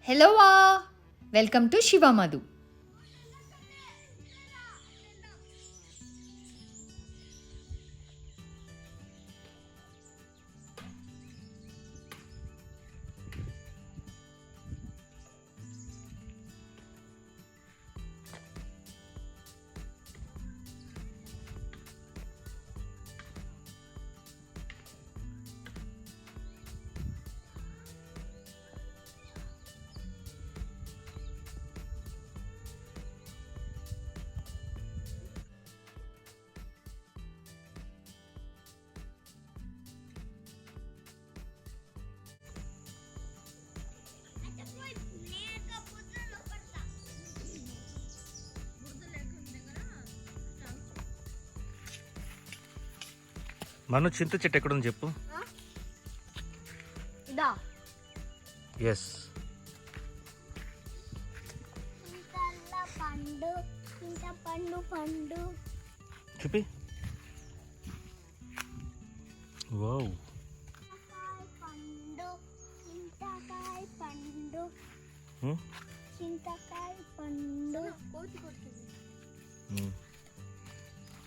Hello, welcome to Shiva Madhu. మను చింత చెట్టు ఎక్కడుంది చెప్పు. ఎస్, చూపి. వావ్,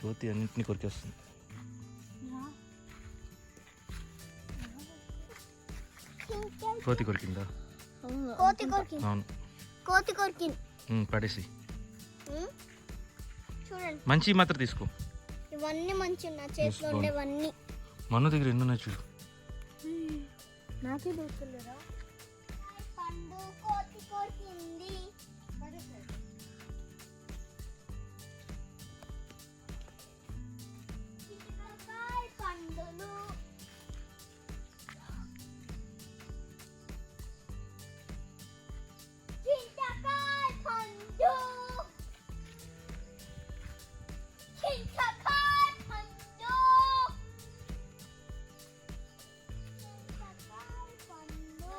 కోతి అన్నింటినీ కొరికేస్తుంది. కోతి కొరికిందా? అవును, కోతి కొరికింది. పడేసి చూడండి, మంచి మాత్రం తీసుకో. ఇవన్నీ మంచి నా చేతిలో ఉండేవన్నీ. మను దగ్గర ఎన్ని ఉన్నాయి చూడు. నాకే దొరుకుతుందా? పండు కోతి కొరికింది. పండులు చింతకాయ పండు, చింతకాయ పండు,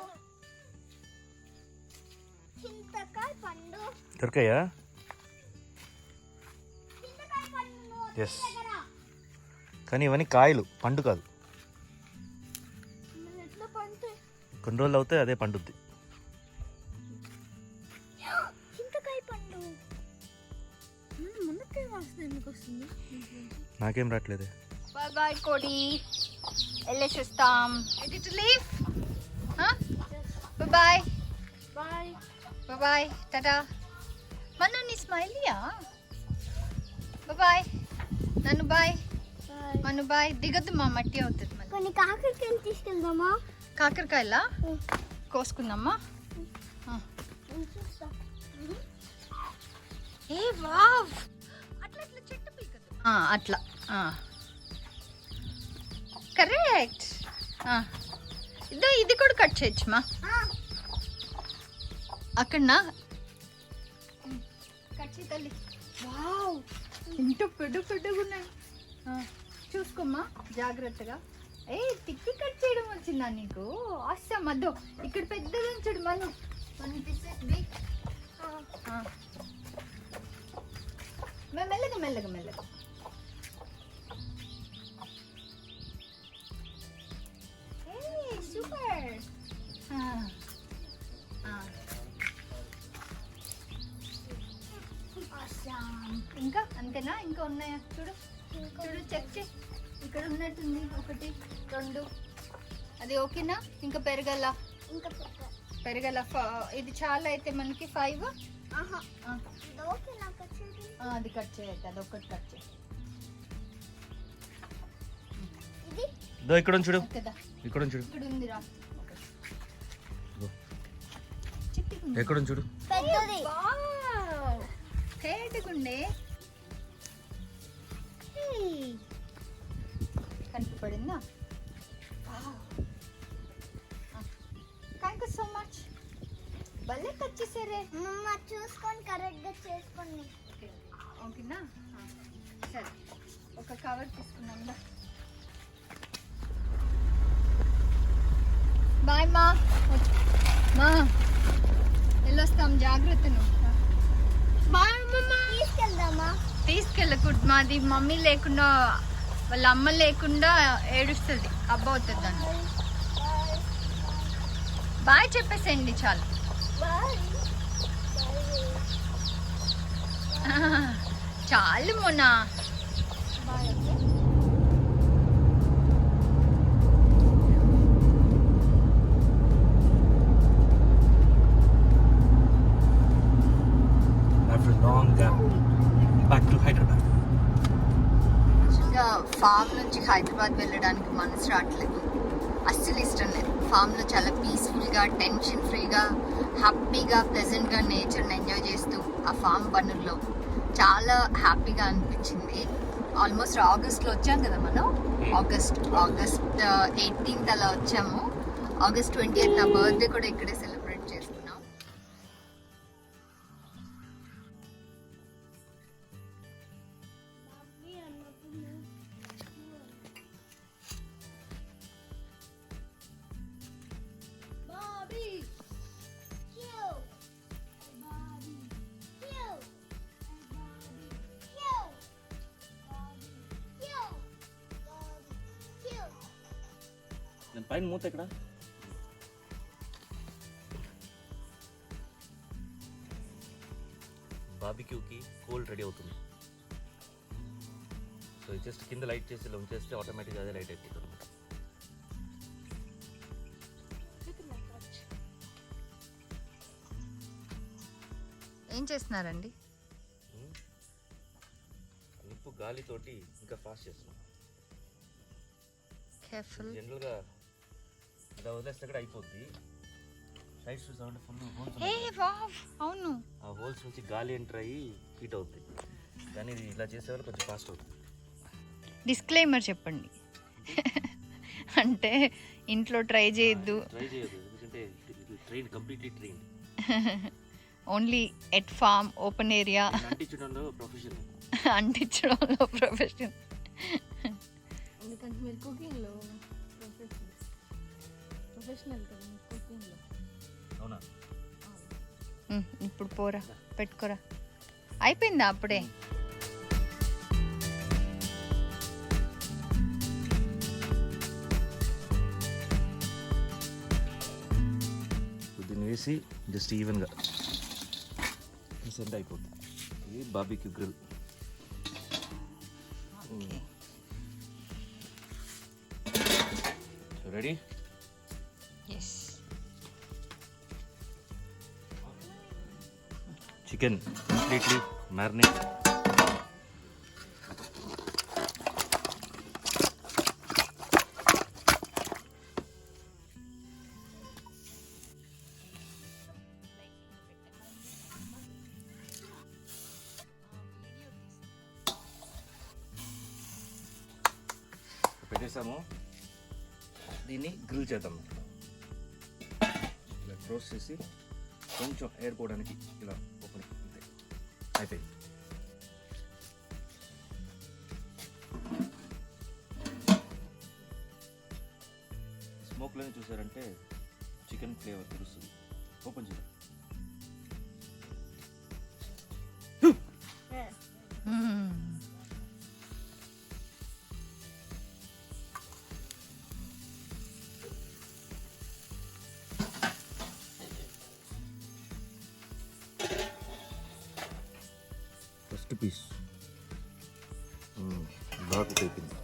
చింతకాయ పండు. దొరికాయా? చింతకాయ పండు ఎస్, కానీ ఇవన్నీ కాయలు, పండు కాదు. ఎట్లా పండు? కొన్ని రోజులు అవుతాయి, అదే పండుద్ది. చింతకాయ పండు మునక్కాయ వాసన ఎందుకు వస్తుంది? నాకేం రావట్లేదే. Bye bye, Cody. వెళ్ళేసి వస్తాం. Ready to leave? Huh? Bye bye. Bye. Bye bye. Tata. Manu నీ స్మైలీయా? Bye bye. నన్ను బాయ్. మను బాయ్. దిగద్దు మా మట్టి అవుతుంది. మళ్ళీ కొన్ని కాకరకాయలు తీసుకెళ్దామా? కాకరకాయలా కోసుకుందామా? ఏ వావ్, అట్లా అట్లా చెట్టు పీకదు. అట్లా కరెక్ట్. ఇదో ఇది కూడా కట్ చేయొచ్చుమా అక్కడనా? కట్ చేయి తల్లి. వావ్, ఇంటూ పెద్దగా ఉన్నాయి. చూసుకోమ్మా జాగ్రత్తగా. ఏ తిక్కి కట్ చేయడం వచ్చిందా నీకు? అస్సా మధ్య ఇక్కడ పెద్దగా చూడు మను. మెల్లగా మెల్లగా మెల్లగా. సూపర్. ఇంకా అంతేనా? ఇంకా ఉన్నాయా? చూడు చూడు, చెక్ చేయి. ఇక్కడ ఉన్నట్టుంది 1 2. అది ఓకేనా? ఇంకా పెరగల? ఇంకా పెరగల. ఇది చాలా అయితే మనకి 5. ఓకే, నాకు వచ్చేది. అది కట్ చేయొద్దు, అది ఒకటి కట్ చేయి. ఇది ఇదో ఇక్కడ ఉంది చూడు, కదా ఇక్కడ ఉంది చూడు, ఇక్కడ ఉందిరా. ఇదిగో. చిట్టిగా ఉంది. ఎక్కడ ఉంది చూడు. పెద్దది. తేటగుండే కనిపడిందా? Thank you so much. భలే కట్ చేసారే. మమ్మ చూసుకొని కరెక్ట్గా చేసుకోండి. ఓకేనా? సరే, ఒక కవర్ తీసుకున్నాం. బాయ్ మా. వెళ్ళొస్తాం, జాగ్రత్తను. బాయ్ మమ్మ. తీసుకెళ్దామా? తీసుకెళ్ళకూడదు. మాది మమ్మీ లేకుండా, వాళ్ళ అమ్మ లేకుండా ఏడుస్తుంది, అబ్బ అవుతుంది దాన్ని. బాయ్ చెప్పేసేయండి చాలు. బాయ్ చాలు మొన్న bye okay After a long gap, back to Hyderabad. Farm నుంచి హైదరాబాద్ వెళ్ళడానికి మనసు రావట్లేదు, అస్సలు ఇష్టం లేదు. ఫామ్లో చాలా పీస్ఫుల్గా, టెన్షన్ ఫ్రీగా, హ్యాపీగా, ప్లెజెంట్గా నేచర్ని ఎంజాయ్ చేస్తూ ఆ ఫామ్ పనుల్లో చాలా హ్యాపీగా అనిపించింది. ఆల్మోస్ట్ ఆగస్ట్లో వచ్చాం కదా మనం. ఆగస్ట్ 18th అలా వచ్చాము. ఆగస్ట్ 20th నా బర్త్డే కూడా ఇక్కడే సెలబ్రేట్ చేసుకున్నాం. నేను పైన మూత ఎక్కడ? బార్బిక్యూకి కోల్డ్ రెడీ అవుతుంది. సో జస్ట్ కింద లైట్ చేసి ఇలా ఉంచేస్తే ఆటోమేటిక్గా అదే లైట్ అయిపోతుంది. ఏం చేస్తున్నారండి? నిప్పు గాలితోటి ఇంకా ఫాస్ట్ చేస్తున్నాం. కేర్ఫుల్. జనరల్గా ఇలా వదిలేస్తే కూడా అయిపోద్ది. సైడ్స్ చూసామంటే ఫుల్ హోల్స్ ఏ వావ్, అవును. ఆ హోల్స్ నుంచి గాలి ఎంటర్ అయ్యి హీట్ అవుతుంది. కానీ ఇది ఇలా చేసేవాళ్ళు కొంచెం ఫాస్ట్ అవుతుంది. డిస్క్లైమర్ చెప్పండి. అంటే ఇంట్లో ట్రై చేయొద్దు. ట్రై చేయదు, ఎందుకంటే train completely train. Only at farm, open area. అంటించడంలో ప్రొఫెషన్. అంటించడంలో ప్రొఫెషన్. ఎందుకంటే మీరు కుకింగ్లో ప్రొఫెషనల్ కదా మీరు కుకింగ్లో. అవునా? ఇప్పుడు పోరా, పెట్టుకోరా. అయిపోయిందా అప్పుడే? దీన్ని వేసి జస్ట్ ఈవెన్గా సెండ్ అయిపోతుంది. ఇది barbecue grill. Ready? Yes. Chicken completely marinate. పెట్టేసాము. దీన్ని గ్రిల్ చేద్దాం. ఇలా క్లోజ్ చేసి కొంచెం ఎయిర్ పోవడానికి ఇలా ఓపెన్ అంతే, అయిపోయింది. స్మోక్లోనే చూసారంటే చికెన్ ఫ్లేవర్ తెలుస్తుంది. ఓపెన్ చేద్దాం. ఫస్ట్ పీస్ బాగా కుక్ అయిపోయింది.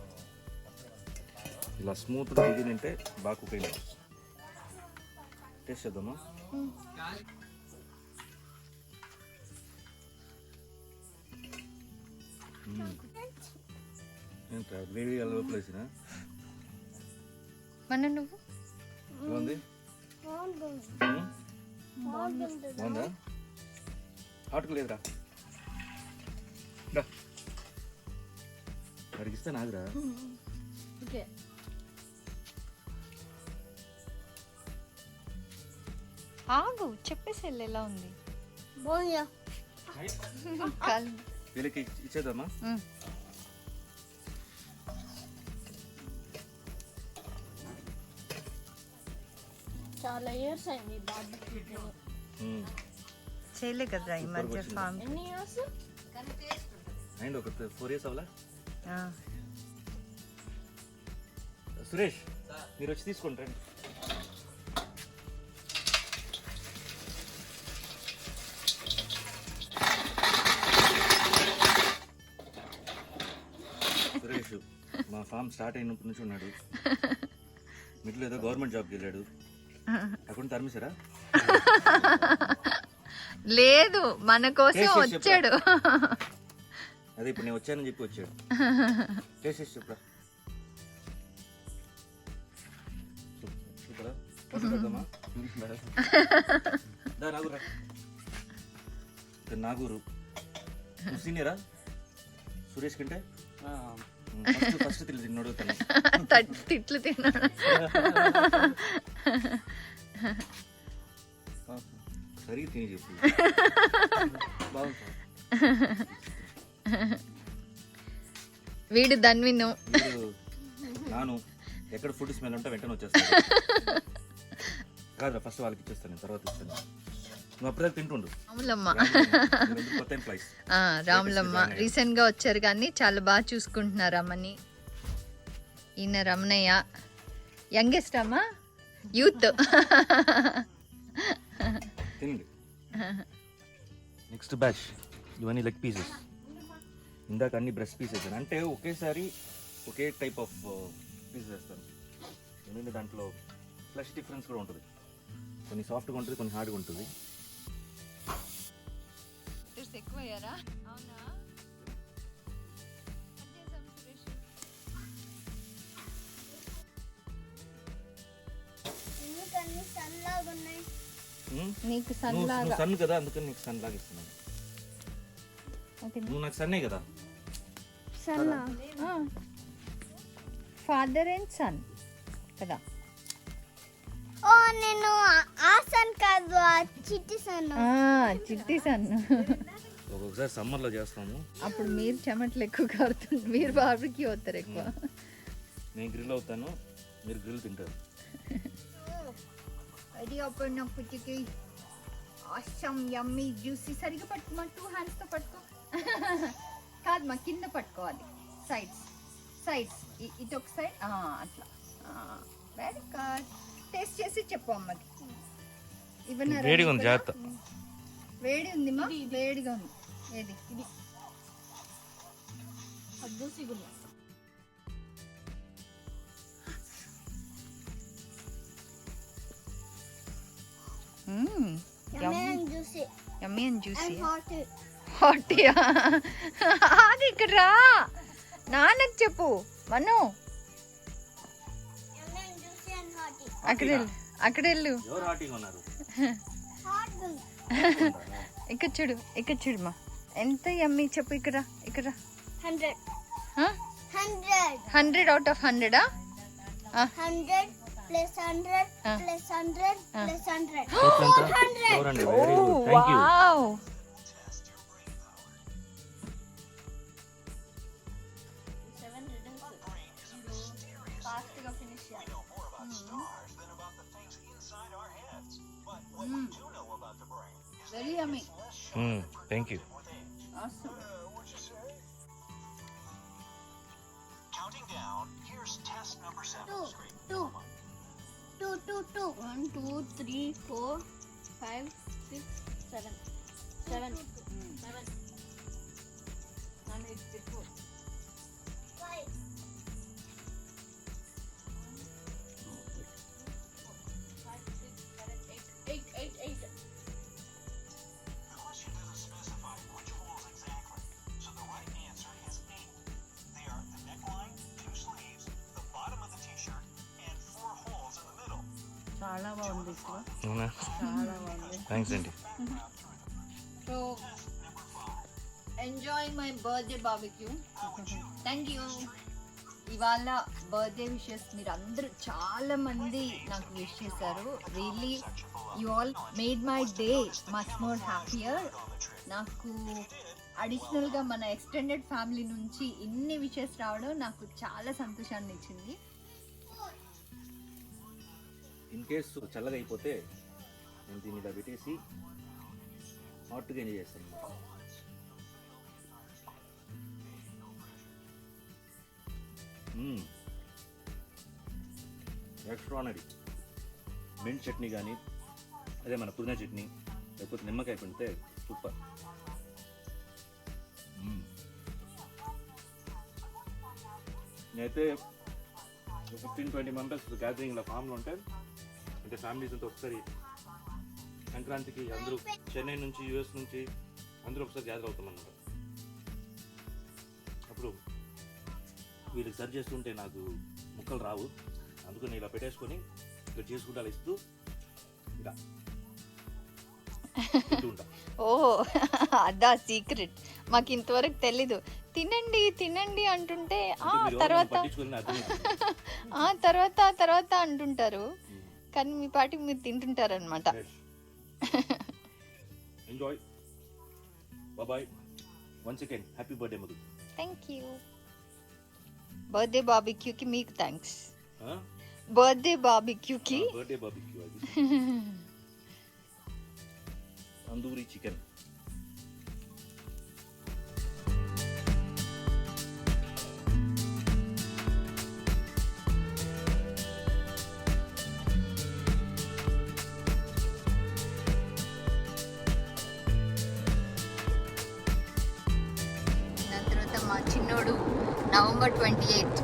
ఇలా స్మూత్గా దిగినంటే బాగా కుక్ అయింది. టేస్ట్ చేద్దామా? ఏంట వేడి లోపల వేసిన మన నువ్వు బాగుంది. బాగుందా? హాట్గా లేదురా. అడిగిస్తే నాకురా. ఓకే. ఆగు, చెప్పేసి ఎలా ఉంది? బోయా వీళ్ళకి ఇచ్చేద్దామా? చాలా ఇయర్స్ అయింది బార్బిక్యూ. చేయలే కదా ఈ మధ్య ఫామ్. ఎన్ని ఇయర్స్? అండ్ ఒక 4 years అవలా. సురేష్ మీరు వచ్చి తీసుకోండి రండి. ఫామ్ స్టార్ట్ అయినప్పటి నుంచి ఉన్నాడు. మిడిల్ ఏదో గవర్నమెంట్ జాబ్కి వెళ్ళాడు. అక్కడ తరిమిసారా? లేదు, మన కోసం చేసేసి వచ్చాడు. అదే ఇప్పుడు నేను వచ్చానని చెప్పి వచ్చాడు. చేసేసి చెప్పురా. సూపరా? పెద్దమ్మా? దా నాగూరా. నాగూరు సీనియరా సురేష్ కంటే? ఫస్ట్ తిన్నాడు తిట్లు తిన్నాడు. సరిగ్గా తిని చెప్పు. వీడు ధన్విను. నాను ఎక్కడ ఫుడ్ స్మెల్ ఉంటే వెంటనే వచ్చేస్తాను. కాదురా, ఫస్ట్ వాళ్ళకి ఇచ్చేస్తాను, నేను తర్వాత ఇస్తాను. నువ్వు అప్పుడే తింటుండు. రాములమ్మ. కొత్త ఎంప్లాయీస్. రాములమ్మ రీసెంట్ గా వచ్చారు కానీ చాలా బాగా చూసుకుంటున్నారు అమ్మని. ఈయన రమణయ్య, యంగెస్ట్ అమ్మ, యూత్. తినండి. నెక్స్ట్ బ్యాచ్ ఇవన్నీ లెగ్ పీసెస్. ఇందాక అన్ని బ్రెస్ట్ పీసెస్ అంటే ఒకేసారి ఒకే టైప్ ఆఫ్ పీసెస్ వేస్తాను. ఎందుకంటే దాంట్లో ఫ్లెష్ డిఫరెన్స్ కూడా ఉంటుంది. కొన్ని సాఫ్ట్గా ఉంటుంది, కొన్ని హార్డ్గా ఉంటుంది. ఎక్కువయ్యారా? అవునా? ఎందుకని సల్లాగా ఉన్నాయి? నీకు సన్ నువ్వు లాగా. సన్ కదా, అందుకని నీకు సన్ లాగా ఇస్తున్నాను. నువ్వు నాకు సన్నే కదా. సన్నా ఫాదర్ అండ్ సన్ కదా. ఓ నేను ఆ సన్ కాదు, ఆ చిట్టి సన్. చిట్టి సన్. ఒక్కొక్కసారి సమ్మర్లో చేస్తాము. అప్పుడు మీరు చెమటలు ఎక్కువ కారుతుంది, మీరు బార్బిక్యూ అవుతారు ఎక్కువ. నేను గ్రిల్ అవుతాను, మీరు గ్రిల్ తింటారు. అది అప్పుడు నాకు పుచ్చికి ఆసమ్ యమ్మీ జ్యూసీ. సరిగా పట్టుకో, 2 హ్యాండ్స్తో పట్టుకో. కాదు మా కింద పట్టుకోవాలి, సైడ్స్ సైడ్స్. ఇటు ఒక సైడ్ అట్లా. Very good. టేస్ట్ చేసి చెప్పు అమ్మకి. ఇవన్నీ వేడిగా ఉంది, జాగ్రత్త. వేడి ఉంది మా, వేడిగా ఉంది. ఏది ఇది? అద్భుతంగా. Juicy yummy and juicy. Hot. హాటియా? అది ఇక్కడ రా, నాన్నకు చెప్పు. Manu juicy and hot. అక్కడ వెళ్ళు, అక్కడ వెళ్ళు. ఎవరు హాటింగ్ ఉన్నారు? హాట్ ఇక్కడ చూడు, ఇక్కడ చూడు మా. ఎంత యమ్మీ చెప్పు. ఇక్కడ ఇక్కడ 100 100 out of 100. 100 plus 100 plus 100 plus 100. 400. Very good. Thank you. Wow. ఫాస్ట్గా ఫినిష్ చేయాలి. Very yummy. Thank you. Awesome. Two. 1, 2, 3, 4, 5, 6, 7. 7. 5. 8. చాలా బాగుంది, అవునా? చాలా బాగుంది. థ్యాంక్స్ అండి. So enjoy my birthday barbecue. Thank you. ఇవాళ బర్త్డే విషెస్ మీరు అందరూ చాలా మంది నాకు విష్ చేశారు. Really you all made my day much more happier. నాకు అడిషనల్గా మన ఎక్స్టెండెడ్ ఫ్యామిలీ నుంచి ఇన్ని విషెస్ రావడం నాకు చాలా సంతోషాన్ని ఇచ్చింది. ఇన్ కేసు చల్లగా అయిపోతే నేను దీన్ని ఇలా పెట్టేసి హాట్గా ఎంజాయ్ చేస్తాను. ఎక్స్ట్రానరీ. మింట్ చట్నీ కానీ, అదే మన పుదీనా చట్నీ, లేకపోతే నిమ్మకాయ పిండితే సూపర్. నేనైతే 15-20 మెంబర్స్ గ్యాదరింగ్ ఇలా ఫామ్లో ఉంటే అంటే ఫ్యామిలీస్ అంతా ఒకసారి సంక్రాంతికి అందరూ చెన్నై నుంచి యూఎస్ నుంచి అందరూ ఒకసారి గ్యాదర్ అవుతామన్నమాట. అప్పుడు వీళ్ళకి సర్చ్ చేస్తుంటే నాకు ముక్కలు రావు, అందుకని ఇలా పెట్టేసుకొని ఇక్కడ చేసుకుంటా అలా ఇస్తూ ఇలా తింటూ ఉంటా. ఓ అదా సీక్రెట్, మాకు ఇంతవరకు తెలీదు. తినండి తినండి అంటుంటే అంటే మీరు ఎవరు తర్వాత పట్టించుకొని అర్థం తర్వాత అంటుంటారు, కానీ మీ పాటికి మీరు తింటుంటారు అనమాట. Enjoy. Bye. Once again happy birthday Madhu. Thank you. Birthday బార్బిక్యూకి మీకు థ్యాంక్స్. ఆ? బర్త్డే బార్బిక్యూకి బర్త్డే బార్బిక్యూ అది. తందూరి చికెన్. దాని తర్వాత మా చిన్నోడు November 28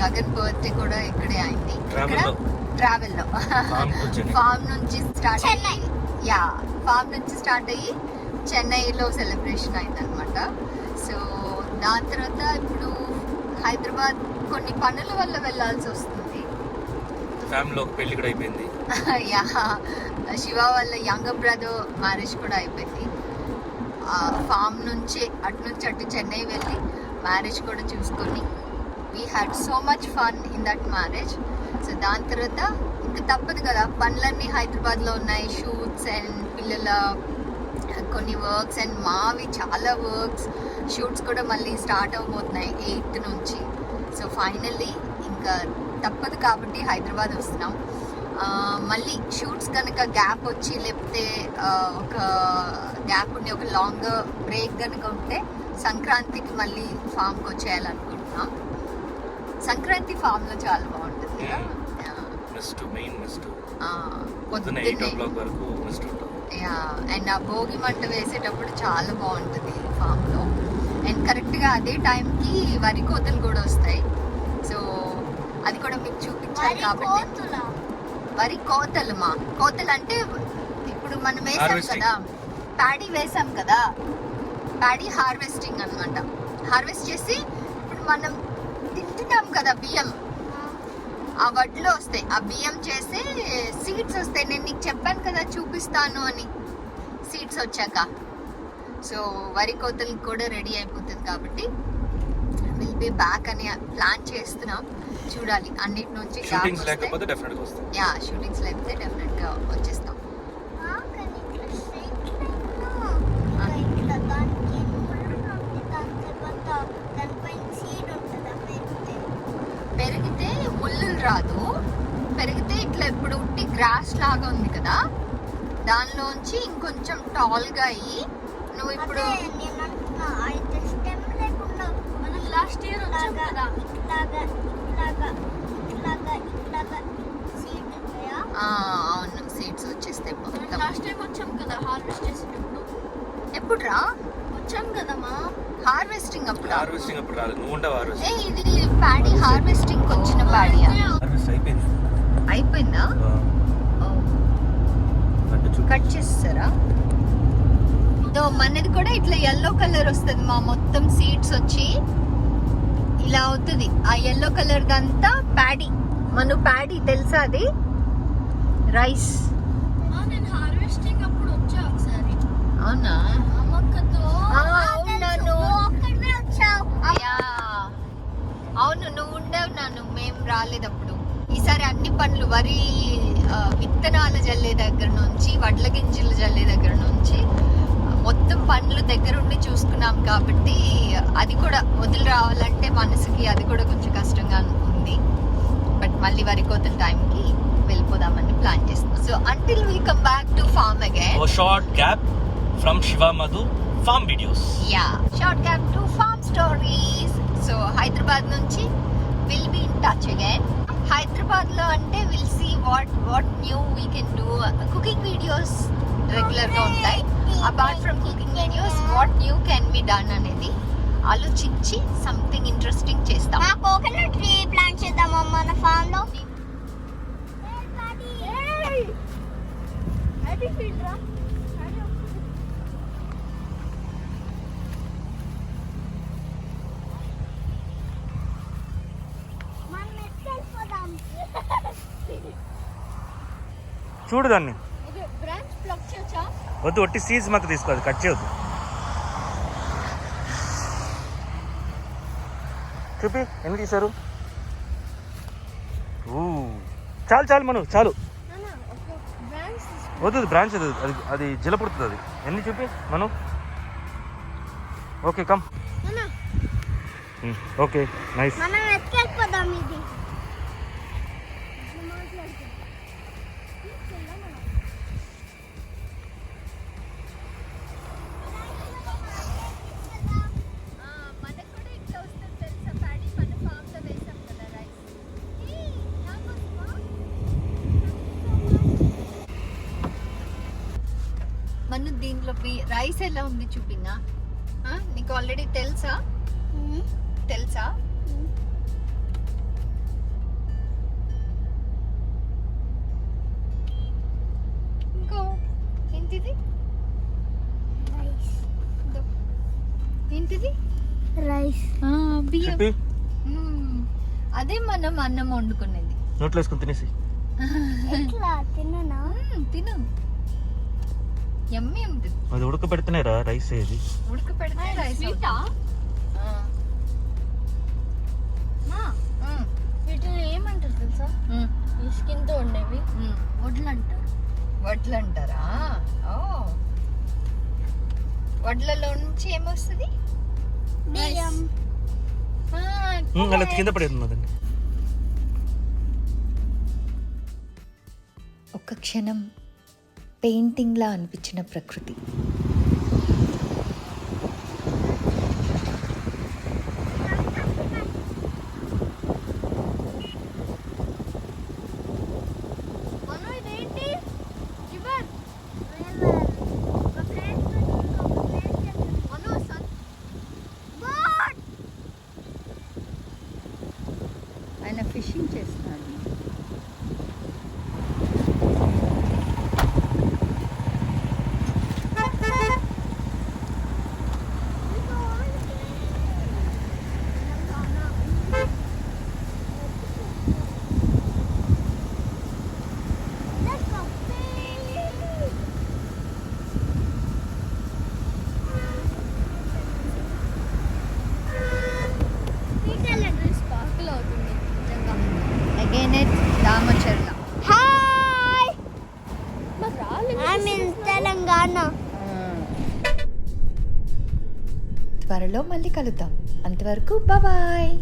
గగన్ బర్త్డే కూడా ఇక్కడే అయింది. Travel-లో. ట్రావెల్లో ఫామ్కి వచ్చాను. ఫామ్ నుంచి స్టార్ట్ అయ్యి ఫామ్ నుంచి స్టార్ట్ అయ్యి చెన్నైలో సెలబ్రేషన్ అయిందనమాట. సో దాని తర్వాత ఇప్పుడు హైదరాబాద్ కొన్ని పనుల వల్ల వెళ్ళాల్సి వస్తుంది. ఫ్యామిలీలో ఒక పెళ్లి కూడా అయిపోయింది. యా, శివ వాళ్ళ యంగర్ బ్రదర్ మ్యారేజ్ కూడా అయిపోయింది. ఫామ్ నుంచి అటు చెన్నై వెళ్ళి మ్యారేజ్ కూడా చూసుకొని we had so much fun in that marriage. So దాని తర్వాత ఇంకా తప్పదు కదా, పనులన్నీ హైదరాబాద్లో ఉన్నాయి, షూట్స్ అండ్ పిల్లల కొన్ని వర్క్స్ అండ్ మావి చాలా వర్క్స్, షూట్స్ కూడా మళ్ళీ స్టార్ట్ అవబోతున్నాయి 8th నుంచి. సో ఫైనల్లీ ఇంకా తప్పదు కాబట్టి హైదరాబాద్ వస్తున్నాం. మళ్ళీ షూట్స్ కనుక గ్యాప్ వచ్చి లేకపోతే ఒక గ్యాప్ ఉండి ఒక లాంగ్ బ్రేక్ కనుక ఉంటే సంక్రాంతికి మళ్ళీ ఫామ్కి వచ్చేయాలనుకుంటున్నాం. సంక్రాంతి ఫామ్లో చాలా బాగుంటుంది కదా. పొద్దున్న 8 o'clock వరకు మిస్ట్ ఉంటుంది. అండ్ ఆ భోగి మంట వేసేటప్పుడు చాలా బాగుంటుంది ఫామ్లో. అండ్ కరెక్ట్గా అదే టైంకి వరి కోతలు కూడా వస్తాయి. సో అది కూడా మీకు చూపించాలి కాబట్టి. వరి కోతలు కోతలు అంటే ఇప్పుడు మనం వేసాం Harvesting. కదా, ప్యాడీ వేసాం కదా, ప్యాడీ హార్వెస్టింగ్ అన్నమాట. హార్వెస్ట్ చేసి ఇప్పుడు మనం తింటున్నాం కదా బియ్యం, ఆ వడ్లు వస్తాయి, ఆ బియ్యం చేసి సీడ్స్ వస్తాయి. నేను నీకు చెప్పాను కదా చూపిస్తాను అని, సీడ్స్ వచ్చాక. సో వరి కోతలకు కూడా రెడీ అయిపోతుంది కాబట్టి విల్ బి బ్యాక్ అని ప్లాన్ చేస్తున్నాం. చూడాలి, అన్నిటి నుంచి షూటింగ్స్ లేకపోతే డెఫినెట్ గా వస్తాయి. షూటింగ్స్ లేకపోతే డెఫినెట్ గా వచ్చేస్తాం. పెరిగితే ముళ్ళు రాదు, పెరిగితే ఇట్లా ఇప్పుడు ఉట్టి గ్రాస్ లాగా ఉంది కదా, దానిలోంచి ఇంకొంచెం టాల్ గా అయ్యి నువ్వు ఇప్పుడు లాస్ట్ ఇయర్ అవును సీడ్స్ వచ్చేస్తాయి మొత్తం. లాస్ట్ టైం వచ్చాం కదా హార్వెస్ట్ చేసేటప్పుడు. ఎప్పుడు రా వచ్చాం కదమ్మా హార్వెస్టింగ్ అప్పుడు? హార్వెస్టింగ్ అప్పుడు రాలేదు, నువ్వు ఉండవు హార్వెస్టింగ్. ఇది ప్యాడీ హార్వెస్టింగ్ వచ్చిన ప్యాడీ హార్వెస్ట్ అయిపోయింది. అయిపోయిందా? కట్ చేస్తారా? మనది కూడా ఇట్లా ఎల్లో కలర్ వస్తుంది మొత్తం సీడ్స్ వచ్చి ఇలా అవుతుంది. ఆ ఎల్లో కలర్ దంతా ప్యాడీ. ప్యాడీ తెలుసా? అది రైస్. నేను హార్వెస్టింగ్ అప్పుడు వచ్చా ఒకసారి. అవునా? అమ్మక్కతో అవును నువ్వు ఉండవు, మేము రాలేదు అప్పుడు. ఈసారి అన్ని పనులు వరి విత్తనాలు జల్లే దగ్గర నుంచి వడ్ల గింజలు జల్లే దగ్గర నుంచి మొత్తం పనులు దగ్గరుండి చూసుకున్నాం కాబట్టి అది కూడా వదిలి రావాలంటే మనసుకి అది కూడా కొంచెం కష్టంగా ఉంది. బట్ మళ్ళీ వరి కోత టైంకి వెళ్ళిపోదామని ప్లాన్ చేస్తున్నాం. So until we come back to farm again. Short gap from Shiva Madhu farm videos. Short gap to farm stories. So Hyderabad నుంచి will be in touch again. Hyderabad లో అంటే will see what new we can do. Cooking videos regular గా ఉంటాయి. Apart from cooking videos what new can be done అనేది ఆలోచించి something interesting చేస్తాం. మా coconut tree plant చేద్దామా మన ఫామ్ లో? చూడు దాన్ని. బ్రాంచ్ ప్లక్ చేయొచ్చా? వద్దు, ఒట్టి సీడ్స్ మాకు తీసుకోవాలి, కట్ చేయొద్దు. చూపి ఎన్ని తీశారు. చాలు చాలు మను, చాలు. వద్దు బ్రాంచ్, అది అది జిలపుడుతుంది. అది ఎన్ని చూపి Manu. Okay come. Okay nice. మనం ఎత్తుకెళ్ళిపోదాం ఇది. మనకు కూడా ఇట్లా వస్తుంది తెలుసా ప్యాడీ, మన ఫామ్ లో వేసాం కదా రైస్. మన దీంట్లో రైస్ ఎలా ఉంది చూపినా? నీకు ఆల్రెడీ తెలుసా? ఇంకో ఏంటిది? ఇదో. ఏంటిది? రైస్. బియ్యం. చెప్పి అదే మనం అన్నం వండుకునేది. నోట్లో వేసుకుని తినేసి. ఎట్లా తిననా? తిను, యమ్మీ ఉంటుంది. అది ఉడకబెడితేనే రా రైస్ ఏది. ఉడకపెడితే రైస్ అవుతుంది. వీటిని ఏమంటారు తెలుసా? ఈ స్కిన్ తో ఉండేవి వడ్లు అంటారు. వడ్లు అంటారా? ఓ, వడ్లలో నుంచి ఏమొస్తుంది? బియ్యం. అలా కింద పడేది అదండి. ఒక్క క్షణం పెయింటింగ్లా అనిపించిన ప్రకృతి. ఆయన ఫిషింగ్ చేస్తున్నాడు. Again at Damacharla. Hi! I'm in Telangana. త్వరలో మళ్ళీ కలుద్దాం. అంతవరకు బాయ్.